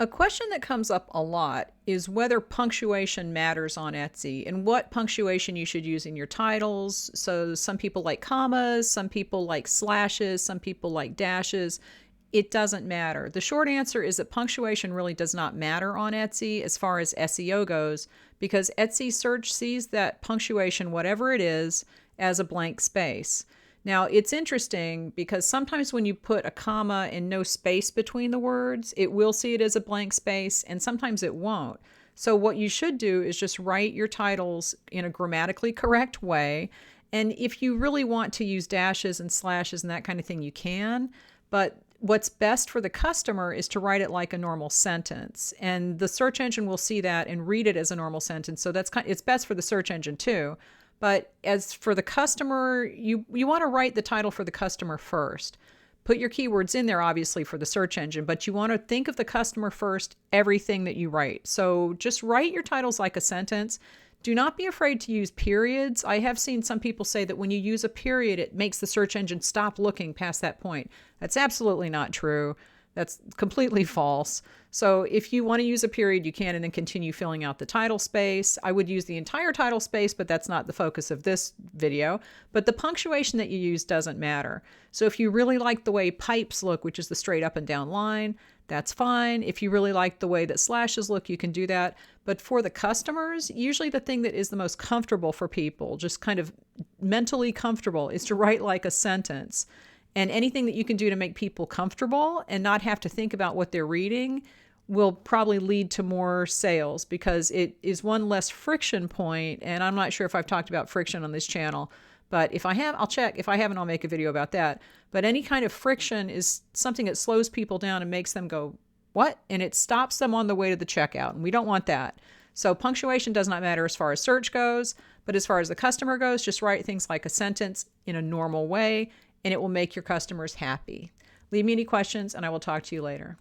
A question that comes up a lot is whether punctuation matters on Etsy and what punctuation you should use in your titles. So some people like commas, some people like slashes, some people like dashes. It doesn't matter. The short answer is that punctuation really does not matter on Etsy as far as SEO goes, because Etsy search sees that punctuation, whatever it is, as a blank space. Now, it's interesting because sometimes when you put a comma and no space between the words, it will see it as a blank space, and sometimes it won't. So what you should do is just write your titles in a grammatically correct way. And if you really want to use dashes and slashes and that kind of thing, you can. But what's best for the customer is to write it like a normal sentence. And the search engine will see that and read it as a normal sentence. So it's best for the search engine too. But as for the customer, you want to write the title for the customer first. Put your keywords in there, obviously, for the search engine, but you want to think of the customer first, everything that you write. So just write your titles like a sentence. Do not be afraid to use periods. I have seen some people say that when you use a period, it makes the search engine stop looking past that point. That's absolutely not true. That's completely false. So if you want to use a period, you can, and then continue filling out the title space. I would use the entire title space, but that's not the focus of this video. But the punctuation that you use doesn't matter. So if you really like the way pipes look, which is the straight up and down line, that's fine. If you really like the way that slashes look, you can do that. But for the customers, usually the thing that is the most comfortable for people, just kind of mentally comfortable, is to write like a sentence. And anything that you can do to make people comfortable and not have to think about what they're reading will probably lead to more sales, because it is one less friction point. And I'm not sure if I've talked about friction on this channel, but if I have, I'll check. If I haven't, I'll make a video about that. But any kind of friction is something that slows people down and makes them go, what? And it stops them on the way to the checkout. And we don't want that. So punctuation does not matter as far as search goes, but as far as the customer goes, just write things like a sentence in a normal way, and it will make your customers happy. Leave me any questions, and I will talk to you later.